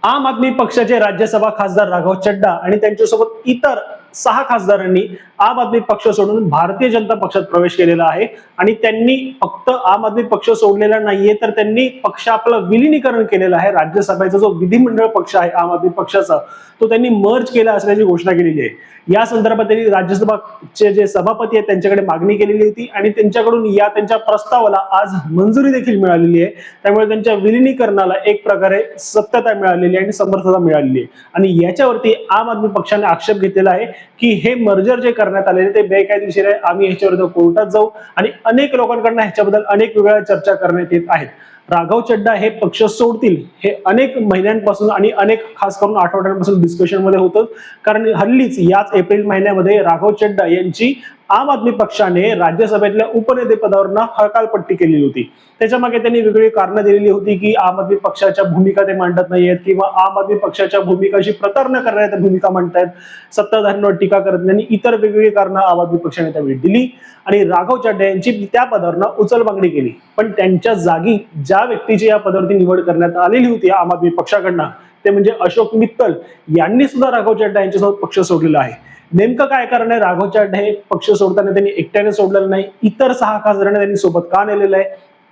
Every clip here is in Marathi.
आम आदमी पक्षाचे राज्यसभा खासदार राघव चड्डा आणि त्यांच्यासोबत इतर 6 खासदारांनी आम आदमी पक्ष सोडून भारतीय जनता पक्षात प्रवेश केलेला आहे आणि त्यांनी फक्त आम आदमी पक्ष सोडलेला नाहीये, तर त्यांनी पक्ष आपलं विलीनीकरण केलेलं आहे. राज्यसभेचा जो विधिमंडळ पक्ष आहे आम आदमी पक्षाचा, तो त्यांनी मर्ज केला असल्याची घोषणा केलेली आहे. या संदर्भात त्यांनी राज्यसभाचे जे सभापती आहेत त्यांच्याकडे मागणी केलेली होती आणि त्यांच्याकडून या त्यांच्या प्रस्तावाला आज मंजुरी देखील मिळालेली आहे. त्यामुळे त्यांच्या विलीनीकरणाला एक प्रकारे सत्यता मिळालेली आहे आणि समर्थता मिळालेली आहे. आणि याच्यावरती आम आदमी पक्षाने आक्षेप घेतलेला आहे की हे मर्जर जे करण्यात आलेले ते बेकायदेशीर आहे. आम्ही ह्याच्याविरुद्ध कोर्टात जाऊ आणि अनेक लोकांकडून ह्याच्याबद्दल अनेक वेगळ्या चर्चा करण्यात येत आहेत. राघव चड्डा हे पक्ष सोडतील हे अनेक महिन्यांपासून आणि अनेक खास करून आठवड्यांपासून डिस्कशन मध्ये होतं. कारण हल्लीच याच एप्रिल महिन्यामध्ये राघव चड्डा यांची आम आदमी पक्षाने राज्यसभेतल्या उपनेते पदावरनं हकालपट्टी केलेली होती. त्याच्या मागे त्यांनी वेगवेगळी कारणं दिलेली होती की आम आदमी पक्षाच्या भूमिका ते मांडत नाहीयेत किंवा आम आदमी पक्षाच्या भूमिकाशी प्रतारणा करण्याच्या भूमिका मांडतायत, सत्ताधाऱ्यांवर टीका करत नाही. इतर वेगवेगळी कारणं आम आदमी पक्षाने त्यावेळी दिली आणि राघव चड्डा यांची त्या पदावरनं उचलबांगडी केली. पण त्यांच्या जागी ज्या व्यक्तीची या पदावरती निवड करण्यात आलेली होती आम आदमी पक्षाकडनं, ते म्हणजे अशोक मित्तल यांनी सुद्धा राघव चड्डा यांच्यासोबत पक्ष सोडलेला आहे. नेमकं काय कारण आहे? राघव चड्डा हे पक्ष सोडताना त्यांनी एकट्याने सोडलेलं नाही, इतर 6 खासदारांना त्यांनी सोबत का नेलेलं आहे?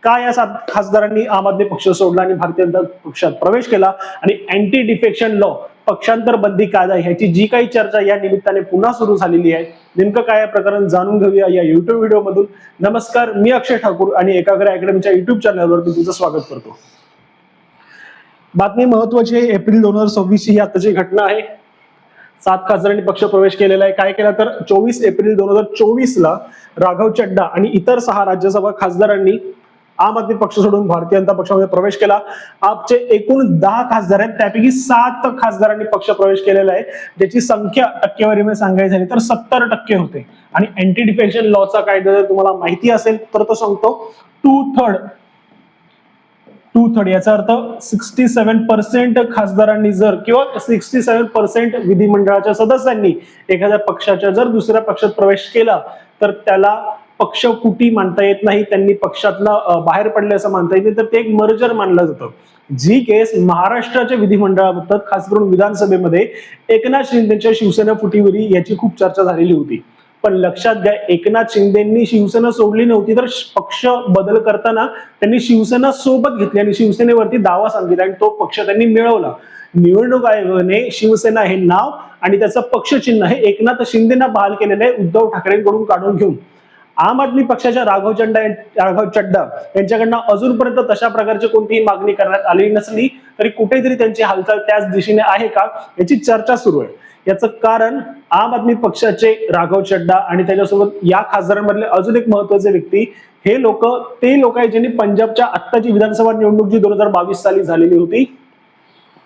का या 7 खासदारांनी आम आदमी पक्ष सोडला आणि भारतीय जनता पक्षात प्रवेश केला? आणि अँटी डिफेक्शन लॉ, पक्षांतर बंदी कायदा, ह्याची जी काही चर्चा या निमित्ताने पुन्हा सुरू झालेली आहे, नेमकं काय प्रकरण जाणून घेऊया या युट्यूब व्हिडिओ मधून. नमस्कार, मी अक्षय ठाकूर आणि एकाग्र अकॅडमीच्या युट्यूब चॅनलवर मी तुझं स्वागत करतो. बातमी महत्वाची आहे. एप्रिल 2026 ही आताची घटना आहे. 7 खासदारांनी पक्ष प्रवेश केलेला आहे. काय केला तर 24 एप्रिल 2024 ला राघव चड्डा आणि इतर 6 राज्यसभा खासदारांनी आम आदमी पक्ष सोडून भारतीय जनता पक्षामध्ये प्रवेश केला. आपचे एकूण 10 खासदार आहेत, त्यापैकी 7 खासदारांनी पक्ष प्रवेश केलेला आहे, ज्याची संख्या टक्केवारीमध्ये सांगायची झाली तर 70% होते. आणि अँटी डिफेक्शन लॉचा कायदा जर तुम्हाला माहिती असेल तर तो सांगतो 2/3 याचा अर्थ 67% खासदारांनी जर किंवा 67% विधिमंडळाच्या सदस्यांनी एखाद्या पक्षाच्या जर दुसऱ्या पक्षात प्रवेश केला तर त्याला पक्ष फुटी मानता येत नाही, त्यांनी पक्षातनं बाहेर पडले असं मानता येत नाही, तर ते एक मर्जर मानलं जातं. जी केस महाराष्ट्राच्या विधिमंडळाबाबत खास करून विधानसभेमध्ये एकनाथ शिंदेच्या शिवसेना फुटीवरी याची खूप चर्चा झालेली होती. पण लक्षात घ्या, एकनाथ शिंदेंनी शिवसेना सोडली नव्हती, तर पक्ष बदल करताना त्यांनी शिवसेना सोबत घेतली आणि शिवसेनेवरती दावा सांगितला आणि तो पक्ष त्यांनी मिळवला. निवडणूक आयोगाने शिवसेना हे नाव आणि त्याचं पक्षचिन्ह हे एकनाथ शिंदेना बहाल केलेलं आहे उद्धव ठाकरेंकडून काढून घेऊन. आम आदमी पक्षाच्या राघव चड्डा यांच्याकडनं अजूनपर्यंत तशा प्रकारची कोणतीही मागणी करण्यात आलेली नसली तरी कुठेतरी त्यांची हालचाल त्याच दिशेने आहे का याची चर्चा सुरू आहे. याचं कारण आम आदमी पक्षाचे राघव चड्डा आणि त्याच्यासोबत या खासदारांमधले अजून एक महत्वाचे व्यक्ती हे लोक आहेत ज्यांनी पंजाबच्या आत्ताची विधानसभा निवडणूक जी 2022 साली झालेली होती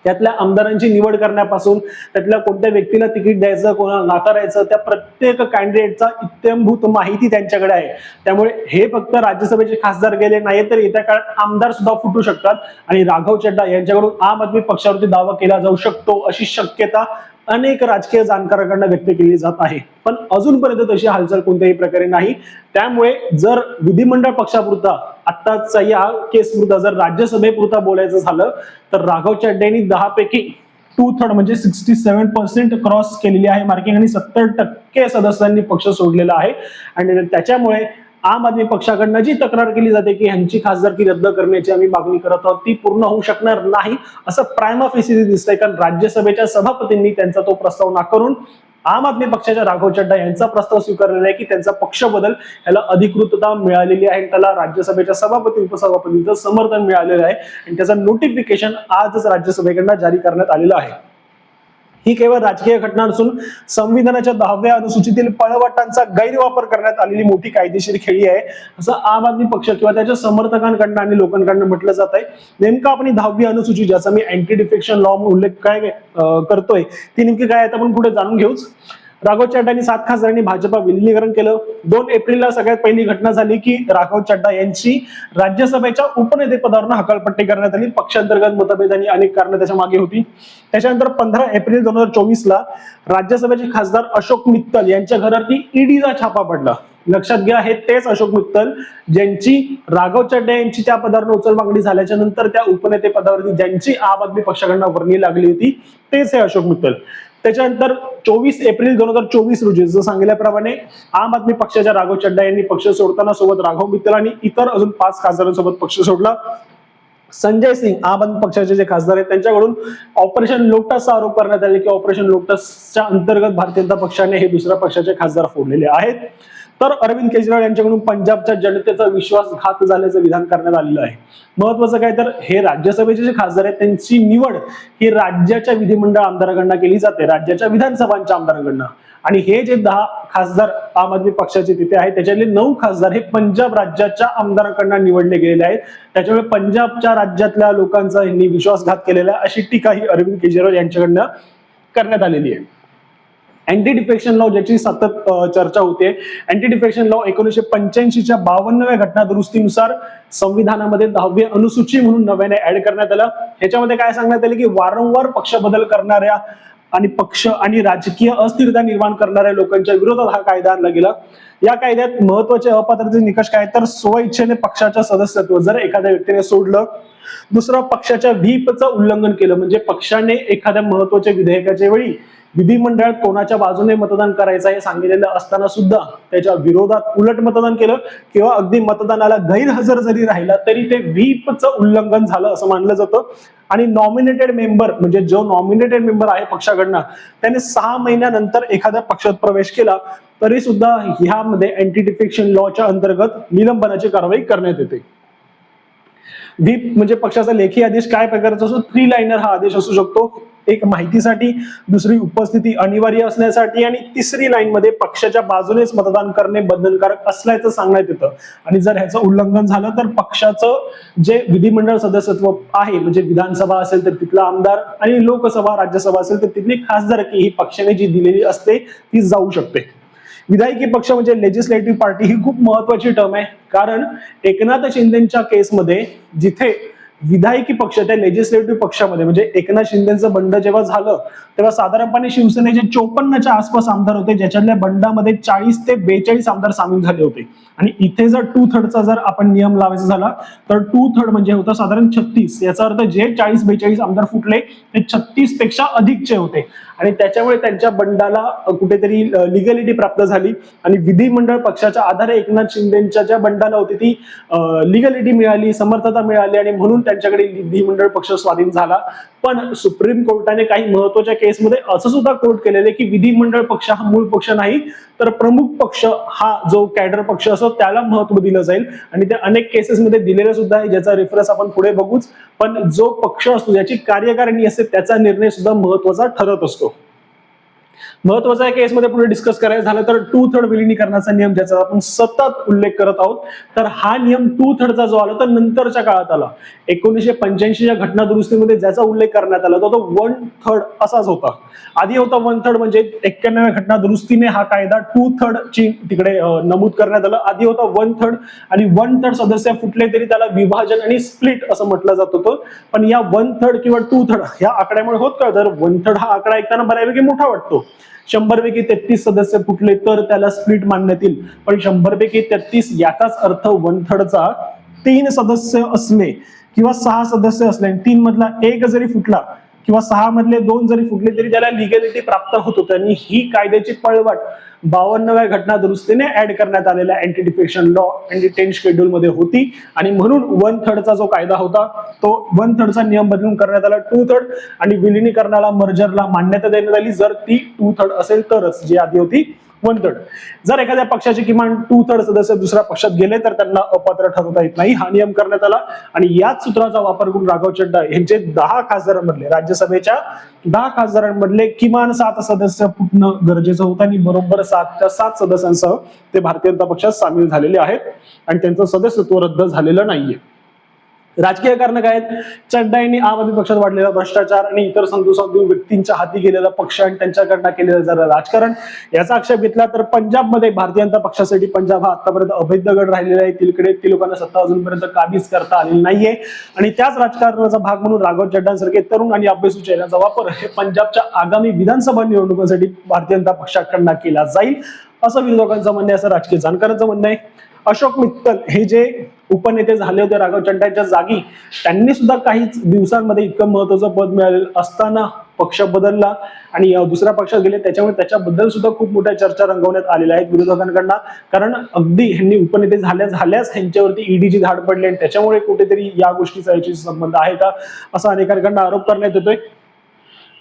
त्यातल्या आमदारांची निवड करण्यापासून त्यातल्या कोणत्या व्यक्तीला तिकीट द्यायचं, कोणाला नाकारायचं, त्या प्रत्येक कॅन्डिडेटचा इत्थंभूत माहिती त्यांच्याकडे आहे. त्यामुळे हे फक्त राज्यसभेचे खासदार गेले नाही तर येत्या काळात आमदार सुद्धा फुटू शकतात आणि राघव चड्डा यांच्याकडून आम आदमी पक्षावरती दावा केला जाऊ शकतो अशी शक्यता अनेक राजकीय जाणकारांकडून व्यक्त केली जात आहे. पण अजूनपर्यंत तशी हालचाल कोणत्याही प्रकारे नाही. त्यामुळे जर विधिमंडळ पक्षापुरता आत्ताचा या केसपुरता जर राज्यसभेपुरता बोलायचं झालं तर राघव चड्डा यांनी 10 पैकी 2/3 म्हणजे 67% क्रॉस केलेली आहे मार्किंग आणि 70% सदस्यांनी पक्ष सोडलेला आहे. आणि त्याच्यामुळे आम आदमी पक्षाकडनं जी तक्रार केली जाते की ह्यांची खासदारकी रद्द करण्याची आम्ही मागणी करत आहोत ती पूर्ण होऊ शकणार नाही असं प्रायमा फेसी दिसतंय. कारण राज्यसभेच्या सभापतींनी त्यांचा तो प्रस्ताव नाकारून आम आदमी पक्षाच्या राघव चड्डा यांचा प्रस्ताव स्वीकारलेला आहे की त्यांचा पक्ष बदल याला अधिकृतता मिळालेली आहे, त्याला राज्यसभेच्या सभापती उपसभापतींचं समर्थन मिळालेलं आहे आणि त्याचं नोटिफिकेशन आजच राज्यसभेकडनं जारी करण्यात आलेलं आहे. ही केवळ राजकीय घटना नसून संविधानाच्या 10व्या अनुसूचीतील पळवाटांचा गैरवापर करण्यात आलेली मोठी कायदेशीर खेळी आहे असं आम आदमी पक्ष किंवा त्याच्या समर्थकांकडनं आणि लोकांकडनं म्हटलं जात आहे. नेमकं आपण 10वी अनुसूची ज्याचा मी अँटी डिफेक्शन लॉ उल्लेख काय करतोय ती नेमकी काय आपण पुढे जाणून घेऊच. राघव चड्डा आणि 7 खासदारांनी भाजपा विलीनीकरण केलं. 2 एप्रिलला सगळ्यात पहिली घटना झाली की राघव चड्डा यांची राज्यसभेच्या उपनेते पदावरून हकालपट्टी करण्यात आली. पक्षांतर्गत मतभेद आणि अनेक कारणं त्याच्या मागे होती. त्याच्यानंतर 15 एप्रिल 2024 ला राज्यसभेचे खासदार अशोक मित्तल यांच्या घरावरती ईडीचा छापा पडला. लक्षात घ्या, हे तेच अशोक मित्तल ज्यांची राघव चड्डा यांची त्या पदावर उचल मागणी झाल्याच्या नंतर त्या उपनेते पदावरती ज्यांची आम आदमी पक्षाकडनं वर्णी लागली होती तेच हे अशोक मित्तल. त्याच्यानंतर 24 एप्रिल 2024 रोजी जसं सांगितल्याप्रमाणे आम आदमी पक्षाच्या राघव चड्डा यांनी पक्ष सोडताना सोबत राघव मित्तल आणि इतर अजून 5 खासदारांसोबत पक्ष सोडला. संजय सिंग आम आदमी पक्षाचे जे खासदार आहेत त्यांच्याकडून ऑपरेशन लोटसचा आरोप करण्यात आले की ऑपरेशन लोटसच्या अंतर्गत भारतीय जनता पक्षाने हे दुसऱ्या पक्षाचे खासदार फोडलेले आहेत. तर अरविंद केजरीवाल यांच्याकडून पंजाबच्या जनतेचा विश्वासघात झाल्याचं विधान करण्यात आलेलं आहे. महत्वाचं काय तर हे राज्यसभेचे जे खासदार आहेत त्यांची निवड ही राज्याच्या विधिमंडळ आमदारांकडून केली जाते, राज्याच्या विधानसभांच्या आमदारांकडून. आणि हे जे 10 खासदार आम आदमी पक्षाचे तिथे आहेत त्याच्यातले 9 खासदार हे पंजाब राज्याच्या आमदारांकडून निवडले गेलेले आहेत. त्याच्यामुळे पंजाबच्या राज्यातल्या लोकांचा यांनी विश्वासघात केलेला आहे अशी टीका ही अरविंद केजरीवाल यांच्याकडनं करण्यात आलेली आहे. अँटी डिफेक्शन लॉ ज्याची सतत चर्चा होते, अँटी डिफेक्शन लॉ 1985च्या 52व्या घटना दुरुस्तीनुसार संविधानामध्ये 10वी अनुसूची म्हणून नव्याने ऍड करण्यात आलं. ह्याच्यामध्ये काय सांगण्यात आलं की वारंवार पक्ष बदल करणाऱ्या आणि पक्ष आणि राजकीय अस्थिरता निर्माण करणाऱ्या लोकांच्या विरोधात हा कायदा आणला गेला. या कायद्यात महत्वाचे अपात्रतेचे निकष काय तर स्वइच्छेने पक्षाच्या सदस्यत्व जर एखाद्या व्यक्तीने सोडलं, दुसऱ्या पक्षाच्या व्हीपचं उल्लंघन केलं म्हणजे पक्षाने एखाद्या महत्वाच्या विधेयकाच्या वेळी विधिमंडळात कोणाच्या बाजूने मतदान करायचं हे सांगितलेलं असताना सुद्धा त्याच्या विरोधात उलट मतदान केलं किंवा अगदी मतदानाला गैरहजर जरी राहिला तरी ते व्हीपचं उल्लंघन झालं असं मानलं जातं. आणि नॉमिनेटेड मेंबर म्हणजे जो नॉमिनेटेड मेंबर आहे पक्षाकडनं त्याने 6 महिन्यानंतर एखाद्या पक्षात प्रवेश केला तरी सुद्धा ह्यामध्ये अँटी डिफेक्शन लॉच्या अंतर्गत निलंबनाची कारवाई करण्यात येते. व्हीप म्हणजे पक्षाचा लेखी आदेश काय प्रकारचा असतो, 3 लाइनर हा आदेश असू शकतो. एक माहितीसाठी, दुसरी उपस्थिती अनिवार्य असण्यासाठी आणि तिसरी लाईन मध्ये पक्षाच्या बाजूनेच मतदान करणे बंधनकारक असल्याचं सांगण्यात येतं. आणि जर ह्याचं उल्लंघन झालं तर पक्षाचं जे विधिमंडळ सदस्यत्व आहे म्हणजे विधानसभा असेल तर तिथला आमदार आणि लोकसभा राज्यसभा असेल तर तिथली खासदारकी ही पक्षाने जी दिलेली असते ती जाऊ शकते. विधायकी पक्ष म्हणजे लेजिस्लेटिव्ह पार्टी ही खूप महत्वाची टर्म आहे कारण एकनाथ शिंदेच्या केसमध्ये जिथे विधायकी पक्ष त्या लेजिस्लेटिव्ह पक्षामध्ये म्हणजे एकनाथ शिंदेचं बंड जेव्हा झालं तेव्हा साधारणपणे शिवसेनेचे 54च्या आसपास आमदार होते ज्याच्यातल्या बंडामध्ये 40 ते 42 आमदार सामील झाले होते. आणि इथे जर 2/3चा जर आपण नियम लावायचा झाला तर 2/3 म्हणजे होतं साधारण 36. याचा अर्थ जे 40-42 आमदार फुटले ते 36 पेक्षा अधिकचे होते आणि त्याच्यामुळे त्यांच्या बंडाला कुठेतरी लिगॅलिटी प्राप्त झाली आणि विधिमंडळ पक्षाच्या आधारे एकनाथ शिंदेच्या ज्या बंडाला होती ती लिगॅलिटी मिळाली, समर्थता मिळाली आणि म्हणून त्यांच्याकडे विधिमंडळ पक्ष स्वाधीन झाला. पण सुप्रीम कोर्टाने काही महत्वाच्या केसमध्ये असं सुद्धा कोर्ट केलेले की विधिमंडळ पक्ष हा मूळ पक्ष नाही तर प्रमुख पक्ष हा जो कॅडर पक्ष असतो त्याला महत्व दिलं जाईल. आणि ते अनेक केसेसमध्ये दिलेलं सुद्धा आहे ज्याचा रेफरन्स आपण पुढे बघूच. पण जो पक्ष असतो ज्याची कार्यकारिणी असते त्याचा निर्णय सुद्धा महत्वाचा ठरत असतो. महत्वाचा केसमध्ये पुढे डिस्कस करायचं झालं तर 2/3 विलिनीकरणाचा नियम ज्याचा आपण सतत उल्लेख करत आहोत तर हा नियम 2/3चा जो आला तर नंतरच्या काळात आला. 1985च्या घटना दुरुस्तीमध्ये ज्याचा उल्लेख करण्यात आला तो 1/3 असाच होता. आधी होता 1/3 म्हणजे 91व्या घटना दुरुस्तीने हा कायदा 2/3 ची तिकडे नमूद करण्यात आलं. आधी होता 1/3 आणि 1/3 सदस्य फुटले तरी त्याला विभाजन आणि स्प्लिट असं म्हटलं जात होतं. पण या 1/3 किंवा 2/3 या आकड्यामुळे होत का तर 1/3 हा आकडा ऐकताना बऱ्यापैकी मोठा वाटतो. 100 पैकी 33 सदस्य फुटले तर त्याला स्प्लिट मानण्यात येईल. पण 100 पैकी 33 याचाच अर्थ 1/3चा 3 सदस्य असले किंवा 6 सदस्य असले 3 मधला 1 जरी फुटला किंवा 6 मधले 2 जरी फुटले तरी त्याला लिगॅलिटी प्राप्त होत होतं. आणि ही कायद्याची पळवाट 52व्या घटना दुरुस्तीने ऍड करण्यात आलेल्या अँटी डिफेक्शन लॉ आणि 10 शेड्यूल मध्ये होती. आणि म्हणून 1/3चा जो कायदा होता तो 1/3चा नियम बदलून करण्यात आला 2/3 आणि विलिनीकरणाला मर्जरला मान्यता देण्यात आली जर ती 2/3 असेल तरच, जी आधी होती 1/3. जर एखाद्या पक्षाचे किमान 2/3 सदस्य दुसऱ्या पक्षात गेले तर त्यांना अपात्र ठरवता येत नाही. हा नियम करण्यात आला आणि याच सूत्राचा वापर करून राघव चड्डा यांचे 10 खासदारांमधले राज्यसभेच्या 10 खासदारांमधले किमान 7 सदस्य फुटणं गरजेचं होतं आणि बरोबर 7च्या 7 सदस्यांसह ते भारतीय जनता पक्षात सामील झालेले आहेत आणि त्यांचं सदस्यत्व रद्द झालेलं नाहीये. राजकीय कारण काय आहेत? चड्डा यांनी आम आदमी पक्षात वाढलेला भ्रष्टाचार आणि इतर संदूसाधू व्यक्तींच्या हाती गेलेला पक्ष आणि त्यांच्याकडनं केलेलं जर राजकारण याचा आक्षेप घेतला तर पंजाबमध्ये भारतीय जनता पक्षासाठी पंजाब हा आतापर्यंत अभेद्य गड राहिलेला आहे. तिकडे ती लोकांना सत्ता अजूनपर्यंत काबीज करता आलेली नाहीये आणि त्याच राजकारणाचा भाग म्हणून राघव चड्डांसारखे तरुण आणि अभ्यासू चेहऱ्याचा वापर हे पंजाबच्या आगामी विधानसभा निवडणुकांसाठी भारतीय जनता पक्षाकडनं केला जाईल असं विरोधकांचं म्हणणं आहे, असं राजकीय जाणकारांचं म्हणणं आहे. अशोक मित्तल हे जे उपनेते झाले होते राघव चड्डांच्या जागी, त्यांनी सुद्धा काही दिवसांमध्ये इतकं महत्वाचं पद मिळालेलं असताना पक्ष बदलला आणि दुसऱ्या पक्षात गेले. त्याच्यामुळे त्याच्याबद्दल सुद्धा खूप मोठ्या चर्चा रंगवण्यात आलेल्या आहेत विरोधकांकडनं. कारण अगदी ह्यांनी उपनेते झाल्याच ह्यांच्यावरती ईडीची धाड पडली आणि त्याच्यामुळे कुठेतरी या गोष्टीचा याची संबंध आहे का असा अनेकांकडनं आरोप करण्यात येतोय.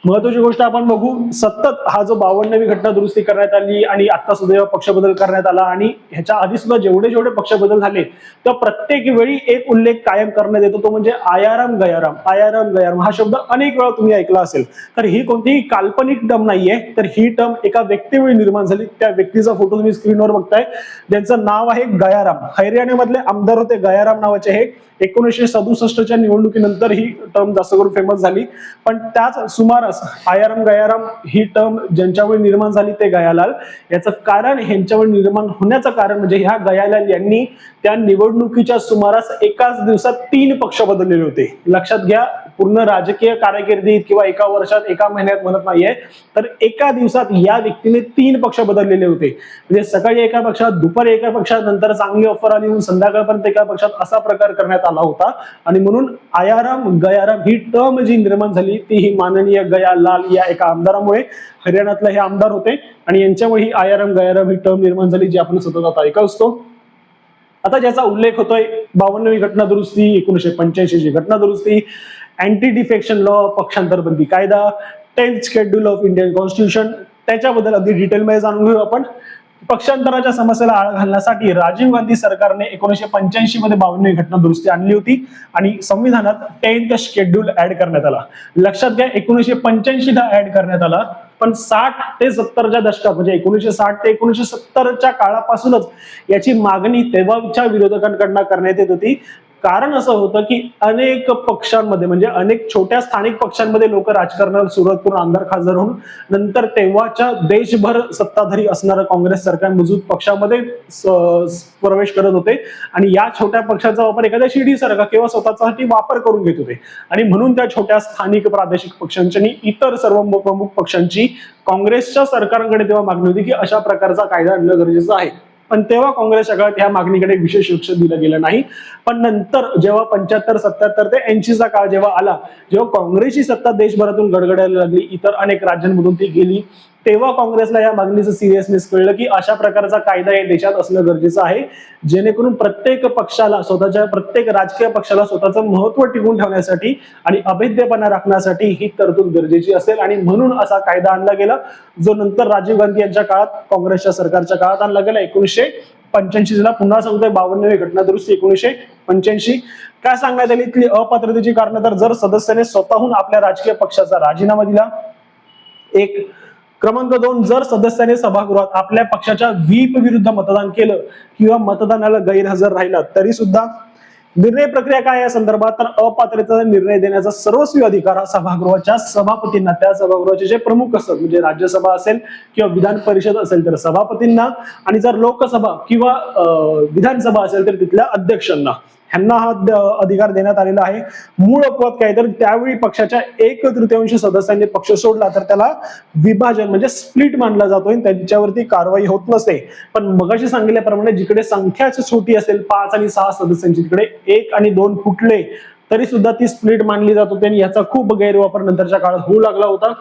महत्वाची गोष्ट आपण बघू, सतत हा जो 52वी घटना दुरुस्ती करण्यात आली आणि आता सुद्धा पक्ष बदल करण्यात आला आणि ह्याच्या आधी सुद्धा जेवढे पक्ष बदल झाले तर प्रत्येक वेळी एक उल्लेख कायम करण्यात येतो, तो म्हणजे आयाराम गयाराम. आयाराम गयाराम हा शब्द अनेक वेळा तुम्ही ऐकला असेल. तर ही कोणतीही काल्पनिक टर्म नाहीये, तर ही टर्म एका व्यक्तीवेळी निर्माण झाली. त्या व्यक्तीचा फोटो तुम्ही स्क्रीनवर बघताय, ज्यांचं नाव आहे गयाराम. हरियाणामधले आमदार होते गयाराम नावाचे. हे 1967च्या निवडणुकीनंतर ही टर्म जास्त करून फेमस झाली. पण त्याच सुमारास आयाराम गयाराम ही टर्म ज्यांच्यावेळी निर्माण झाली ते गयालाल. याचं कारण, ह्यांच्यावर निर्माण होण्याचं कारण म्हणजे ह्या गयालाल यांनी त्या निवडणुकीच्या सुमारास एकाच दिवसात 3 पक्ष बदललेले होते. लक्षात घ्या, पूर्ण राजकीय कारकिर्दीत किंवा एका वर्षात एका महिन्यात म्हणत नाहीये, तर एका दिवसात या व्यक्तीने 3 पक्ष बदललेले होते. म्हणजे सकाळी एका पक्षात, दुपारी एका पक्षात, नंतर चांगली ऑफर आली म्हणून संध्याकाळपर्यंत एका पक्षात, असा प्रकार करण्यात आला होता. आणि म्हणून आयाराम गयाराम ही टर्म जी निर्माण झाली ती ही माननीय गयालाल या एका आमदारामुळे. हरियाणातले हे आमदार होते आणि यांच्यामुळे ही आयाराम गयाराम ही टर्म निर्माण झाली, जी आपण सतत आता ऐकत असतो. आता ज्याचा उल्लेख होतोय 52वी घटना दुरुस्ती, 1985 ची घटना दुरुस्ती, अँटी डिफेक्शन लॉ, पक्षांतर बंदी कायदा, 10th schedule of Indian constitution, त्याच्याबद्दल अगदी डिटेलमध्ये जाणून घेऊ आपण. पक्षांतराच्या समस्येला आळा घालण्यासाठी राजीव गांधी सरकारने 1985 मध्ये 52वी घटना दुरुस्ती आणली होती आणि संविधानात 10th शेड्यूल ऍड करण्यात आला. लक्षात घ्या, 1985 ला ऍड करण्यात आला, पण 60 ते 70च्या दशकात म्हणजे 1960 ते 1970च्या काळापासूनच याची मागणी तेव्हाच्या विरोधकांकडनं करण्यात येत होती. कारण असं होतं की अनेक पक्षांमध्ये म्हणजे अनेक छोट्या स्थानिक पक्षांमध्ये लोक राजकारणाला सुरुवात करून आमदार खासदार होऊन नंतर तेव्हाच्या देशभर सत्ताधारी असणारं काँग्रेस सरकार मजबूत पक्षामध्ये प्रवेश करत होते आणि या छोट्या पक्षाचा वापर एखाद्या शिडीसारखा किंवा स्वतःसाठी वापर करून घेत होते. आणि म्हणून त्या छोट्या स्थानिक प्रादेशिक पक्षांची आणि इतर सर्व प्रमुख पक्षांची काँग्रेसच्या सरकारकडे तेव्हा मागणी होती की अशा प्रकारचा कायदा आणणं गरजेचं आहे. पण तेव्हा काँग्रेसच्या काळात या मागणीकडे विशेष लक्ष दिलं गेलं नाही. पण नंतर जेव्हा 75, 77 ते 80चा काळ जेव्हा आला, जेव्हा काँग्रेसची सत्ता देशभरातून गडगडायला लागली, इतर अनेक राज्यांमधून ती गेली, तेव्हा काँग्रेसला या मागणीचं सिरियसनेस कळलं की अशा प्रकारचा कायदा या देशात असणं गरजेचं आहे, जेणेकरून प्रत्येक पक्षाला, स्वतःच्या प्रत्येक राजकीय पक्षाला स्वतःचं महत्व टिकून ठेवण्यासाठी आणि अभेद्यपणा राखण्यासाठी ही तरतूद गरजेची असेल. आणि म्हणून असा कायदा आणला गेला, जो नंतर राजीव गांधी यांच्या काळात, काँग्रेसच्या सरकारच्या काळात आणला गेला. 1985 ला. पुन्हा सांगतोय 52वी घटना दुरुस्ती 1985. काय सांगण्यात आली इथली अपात्रतेची कारण? तर जर सदस्याने स्वतःहून आपल्या राजकीय पक्षाचा राजीनामा दिला. 1. क्रमांक 2, जर सदस्याने सभागृहात आपल्या पक्षाच्या व्हीप विरुद्ध मतदान केलं किंवा मतदानाला गैरहजर राहिला तरी सुद्धा. निर्णय प्रक्रिया काय या संदर्भात? तर अपात्रतेचा निर्णय देण्याचा सर्वस्वी अधिकार हा सभागृहाच्या सभापतींना, त्या सभागृहाचे जे प्रमुख असतात म्हणजे राज्यसभा असेल किंवा विधान परिषद असेल तर सभापतींना, आणि जर लोकसभा किंवा विधानसभा असेल तर तिथल्या अध्यक्षांना, ह्यांना हा अधिकार देण्यात आलेला आहे. मूळ अपवाद काय? तर त्यावेळी पक्षाच्या 1/3 सदस्यांनी पक्ष सोडला तर त्याला विभाजन म्हणजे स्प्लिट मानला जातोय, त्यांच्यावरती कारवाई होत नसते. पण मगाशी सांगितल्याप्रमाणे जिकडे संख्याच छोटी असेल 5 आणि 6 सदस्यांची, तिकडे 1 आणि 2 फुटले तरी सुद्धा ती स्प्लिट मानली जात होती आणि याचा खूप गैरवापर नंतरच्या काळात होऊ लागला होता.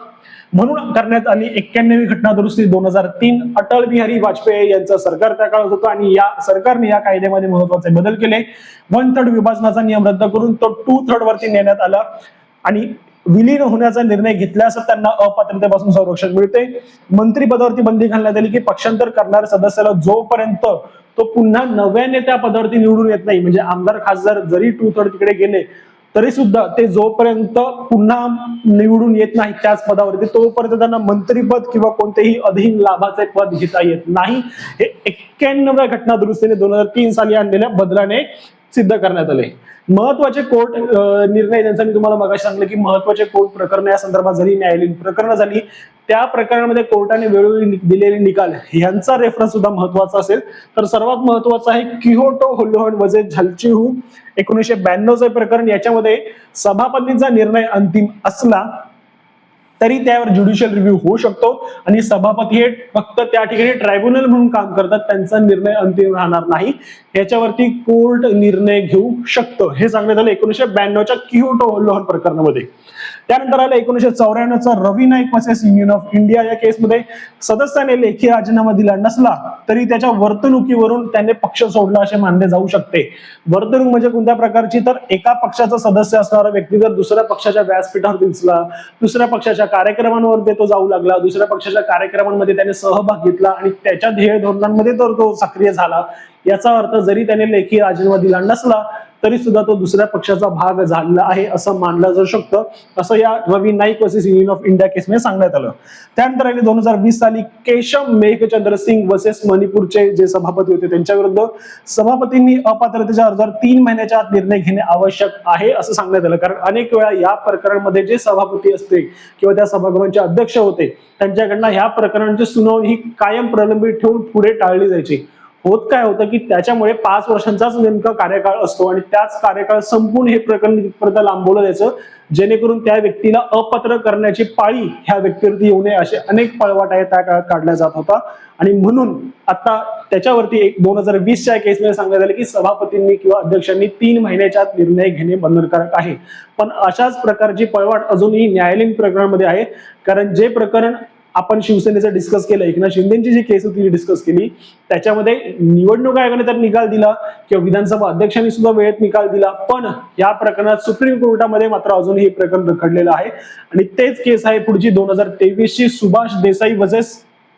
म्हणून करण्यात आली 91वी घटना दुरुस्ती 2003. अटल बिहारी वाजपेयी यांचं सरकार त्या काळात होतं आणि या सरकारने या कायद्यामध्ये महत्वाचे बदल केले. 1/3 विभाजनाचा नियम रद्द करून तो 2/3 वरती नेण्यात आला आणि विलीन होण्याचा निर्णय घेतल्यास त्यांना अपात्रतेपासून संरक्षण मिळते. मंत्रिपदावरती बंदी घालण्यात आली की पक्षांतर करणाऱ्या सदस्याला जोपर्यंत तो पुन्हा नव्याने त्या पदावरती निवडून येत नाही, म्हणजे आमदार खासदार जरी 2/3 तिकडे गेले तरी सुद्धा ते जोपर्यंत पुन्हा निवडून येत नाही त्याच पदावरती, तोपर्यंत त्यांना मंत्रीपद किंवा कोणतेही अधिन लाभाचे पद घेता येत नाही. हे 91व्या घटना दुरुस्तीने 2003 साली आणलेल्या बदलाने सिद्ध करण्यात आले. महत्वाचे कोर्ट निर्णय त्यांचा मी तुम्हाला मगाशी सांगितलं की महत्वाचे कोर्ट प्रकरण या संदर्भात झाली, न्यायालयीन प्रकरणं झाली. त्या प्रकरणामध्ये कोर्टाने वेळोवेळी दिलेले निकाल यांचा रेफरन्स सुद्धा महत्वाचा असेल. तर सर्वात महत्वाचा आहे किहोटो होल्होन वर्सेस झालचिहू 1992 प्रकरण. याच्यामध्ये सभापतींचा निर्णय अंतिम असला तरी त्यावर ज्युडिशियल रिव्ह्यू होऊ शकतो आणि सभापती हे फक्त त्या ठिकाणी ट्रायब्युनल म्हणून काम करतात, त्यांचा निर्णय अंतिम राहणार नाही, याच्यावरती कोर्ट निर्णय घेऊ शकतं. हे सांगण्यात आलं 1992च्या किहोटो होल्होन प्रकरणामध्ये. त्यानंतर आलं 1994चा Ravi Naik versus union of India. या केसमध्ये सदस्याने लेखी राजीनामा दिला नसला तरी त्याच्या वर्तणुकीवरून त्याने पक्ष सोडला असे मानले जाऊ शकते. वर्तणूक म्हणजे कोणत्या प्रकारची, तर एका पक्षाचा सदस्य असणारा व्यक्ती जर दुसऱ्या पक्षाच्या व्यासपीठावर दिसला, दुसऱ्या पक्षाच्या कार्यक्रमांवर तो जाऊ लागला, दुसऱ्या पक्षाच्या कार्यक्रमांमध्ये त्याने सहभाग घेतला आणि त्याच्या ध्येय धोरणांमध्ये तर तो सक्रिय झाला, याचा अर्थ जरी त्याने लेखी राजीनामा दिला नसला तरी सुद्धा तो दुसऱ्या पक्षाचा भाग झाला आहे असं मानलं जाऊ शकतं, असं या Ravi Naik versus union of India केसमध्ये सांगण्यात आलं. त्यानंतर 2020 साली केशव मेघचंद्र सिंग वर्सेस मणिपूरचे जे सभापती होते त्यांच्या विरुद्ध सभापतींनी अपात्रतेच्या अर्जावर 3 महिन्याच्या आत निर्णय घेणे आवश्यक आहे असं सांगण्यात आलं. कारण अनेक वेळा या प्रकरणामध्ये जे सभापती असते किंवा त्या सभागृहाचे अध्यक्ष होते त्यांच्याकडनं ह्या प्रकरणांची सुनावणी ही कायम प्रलंबित ठेवून पुढे टाळली जायची. होत काय होतं की त्याच्यामुळे 5 वर्षांचाच नेमका कार्यकाळ असतो आणि त्याच कार्यकाळ संपून हे प्रकरण तिथपर्यंत लांबवलं जायचं, जेणेकरून त्या व्यक्तीला अपात्र करण्याची पाळी ह्या व्यक्तीवरती येऊ नये असे अनेक पळवाट आहेत त्या काळात काढल्या जात होता. आणि म्हणून आता त्याच्यावरती 2020च्या केसमध्ये सांगण्यात आले की सभापतींनी किंवा अध्यक्षांनी 3 महिन्याच्या आत निर्णय घेणे बंधनकारक आहे. पण अशाच प्रकारची पळवाट अजूनही न्यायालयीन प्रकरणामध्ये आहे. कारण जे प्रकरण आपण शिवसेनेचं डिस्कस केलं, एकनाथ शिंदेची जी केस होती डिस्कस केली, त्याच्यामध्ये निवडणूक आयोगाने तर निकाल दिला किंवा विधानसभा अध्यक्षांनी सुद्धा वेळेत निकाल दिला, पण या प्रकरणात सुप्रीम कोर्टामध्ये मात्र अजूनही हे प्रकरण रखडलेलं आहे. आणि तेच केस आहे पुढची 2023ची Subhash Desai versus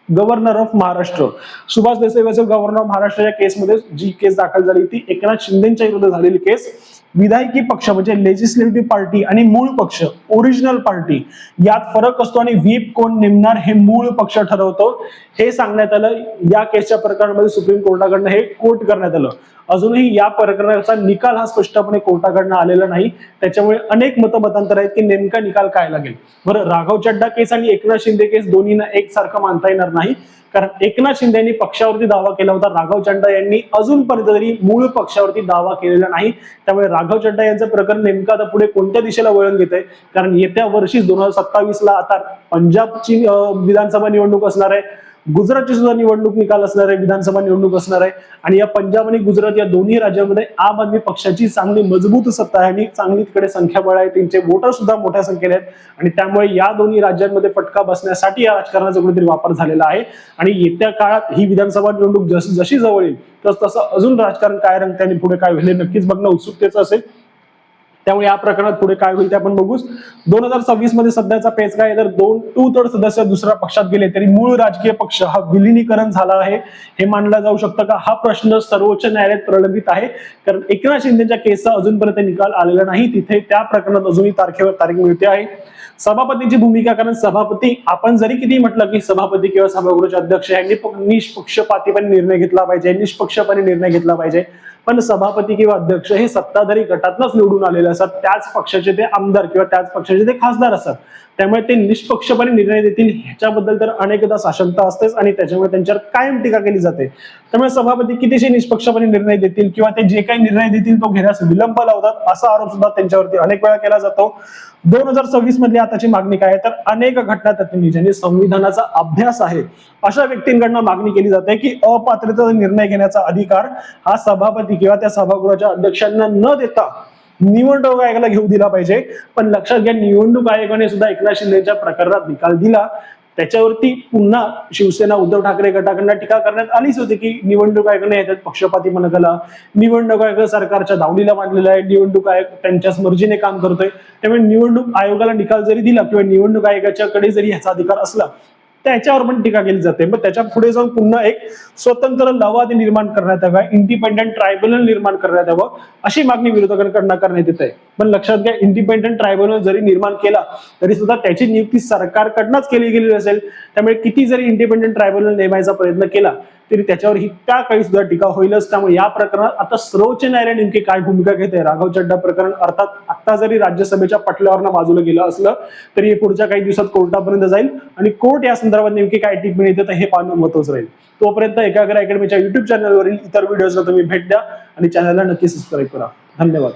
governor of Maharashtra. Subhash Desai versus governor of Maharashtra या केसमध्ये जी केस दाखल झाली ती एकनाथ शिंदेच्या विरुद्ध झालेली केस. विधायकी पक्ष म्हणजे लेजिस्लेटिव्ह पार्टी आणि मूळ पक्ष ओरिजिनल पार्टी यात फरक असतो आणि व्हीप कोण नेमणार हे मूळ पक्ष ठरवतो, हे सांगण्यात आलं. या केसच्या प्रकरणामध्ये सुप्रीम कोर्टाकडनं हे कोर्ट करण्यात आलं. अजूनही या प्रकरणाचा निकाल हा स्पष्टपणे कोर्टाकडनं आलेला नाही, त्याच्यामुळे अनेक मतमतांतर आहेत की नेमका निकाल काय लागेल. बरं, राघव चड्डा केस आणि एकनाथ शिंदे केस दोन्हींना एकसारखं मानता येणार नाही, कारण एकनाथ शिंदे यांनी पक्षावरती दावा केला होता, राघव चड्डा यांनी अजूनपर्यंत तरी मूळ पक्षावरती दावा केलेला नाही. त्यामुळे राघव चड्डा यांचं प्रकरण नेमकं आता पुढे कोणत्या दिशेला वळण घेत आहे, कारण येत्या वर्षी 2027ला आता पंजाबची विधानसभा निवडणूक असणार आहे, गुजरातची सुद्धा निवडणूक निकाल असणार आहे, विधानसभा निवडणूक असणार आहे. आणि या पंजाब आणि गुजरात या दोन्ही राज्यांमध्ये आम आदमी पक्षाची चांगली मजबूत सत्ता आहे आणि चांगली तिकडे संख्याबळ आहे, त्यांचे वोटर सुद्धा मोठ्या संख्येने आहेत. आणि त्यामुळे या दोन्ही राज्यांमध्ये फटका बसण्यासाठी या राजकारणाचा कुठेतरी वापर झालेला आहे. आणि येत्या काळात ही विधानसभा निवडणूक जशी जवळ येईल तसं अजून राजकारण काय रंगते आणि पुढे काय होईल नक्कीच बघणं उत्सुकतेचं असेल. त्यामुळे या प्रकरणात पुढे काय होईल ते आपण बघूच. 2026 मध्ये सध्याचा पेच काय, तर 2/3 सदस्य दुसऱ्या पक्षात गेले तरी मूळ राजकीय पक्ष हा विलिनीकरण झाला आहे हे मानलं जाऊ शकतं का, हा प्रश्न सर्वोच्च न्यायालयात प्रलंबित आहे. कारण एकनाथ शिंदेच्या केसचा अजूनपर्यंत निकाल आलेला नाही, तिथे त्या प्रकरणात अजूनही तारखेवर तारीख मिळते आहे. सभापतीची भूमिका, कारण सभापती आपण जरी किती म्हटलं की सभापती किंवा सभागृहाचे अध्यक्ष यांनी निष्पक्षपातीपणे निर्णय घेतला पाहिजे, निष्पक्षपणे निर्णय घेतला पाहिजे, पण सभापती किंवा अध्यक्ष हे सत्ताधारी गटातनच निवडून आलेले असतात, त्याच पक्षाचे ते आमदार किंवा त्याच पक्षाचे ते खासदार असतात. त्यामुळे ते निष्पक्षपणे निर्णय देतील ह्याच्याबद्दल तर अनेकदा साशंकता असतेच आणि त्याच्यामुळे त्यांच्यावर कायम टीका केली जाते. त्यामुळे सभापती कितीशी निष्पक्षपणे निर्णय देतील किंवा ते जे काही निर्णय देतील तो घेण्यास विलंब लावतात असा आरोप सुद्धा त्यांच्यावरती अनेक वेळा केला जातो. 2026 मधली आताची मागणी काय आहे, तर अनेक घटनातज्ञांनी ज्यांनी संविधानाचा अभ्यास आहे अशा व्यक्तींकडनं मागणी केली जाते की अपात्रतेचा निर्णय घेण्याचा अधिकार हा सभापती किंवा त्या सभागृहाच्या अध्यक्षांना न देता निवडणूक आयोगाला घेऊ दिला पाहिजे. पण लक्षात घ्या, निवडणूक आयोगाने सुद्धा एकनाथ शिंदेच्या प्रकरणात निकाल दिला, त्याच्यावरती पुन्हा शिवसेना उद्धव ठाकरे गटाकडनं टीका करण्यात आलीच होती की निवडणूक आयोगाने याच्यात पक्षपातीपणा केला, निवडणूक आयोग सरकारच्या दावणीला मांडलेला आहे, निवडणूक आयोग त्यांच्याच मर्जीने काम करतोय. त्यामुळे निवडणूक आयोगाला निकाल जरी दिला किंवा निवडणूक आयोगाच्याकडे जरी ह्याचा अधिकार असला त्याच्यावर पण टीका केली जाते. मग त्याच्या पुढे जाऊन पुन्हा एक स्वतंत्र लवाद निर्माण करण्यात यावा, इंडिपेंडंट ट्रायब्युनल निर्माण करण्यात यावं अशी मागणी विरोधकांकडनं करण्यात येत आहे. पण लक्षात घ्या, इंडिपेंडंट ट्रायब्युनल जरी निर्माण केला तरी सुद्धा त्याची नियुक्ती सरकारकडनंच केली गेलेली असेल. त्यामुळे किती जरी इंडिपेंडंट ट्रायब्युनल नेमायचा प्रयत्न केला तरी त्याच्यावर ही त्या काळी सुद्धा टीका होईलच. त्यामुळे या प्रकरणात आता सर्वोच्च न्यायालय नेमकी काय भूमिका घेते, राघव चड्डा प्रकरण अर्थात आता जरी राज्यसभेच्या पटलावरनं बाजूला गेलं असलं तरी हे पुढच्या काही दिवसात कोर्टापर्यंत जाईल आणि कोर्ट या संदर्भात नेमकी काय टिप्पणी देतं हे पाहणं महत्त्वाचं राहील. तोपर्यंत एकाग्र अकॅडमीच्या युट्यूब चॅनलवरील इतर व्हिडिओजला तुम्ही भेट द्या आणि चॅनलला नक्की सबस्क्राईब करा. धन्यवाद.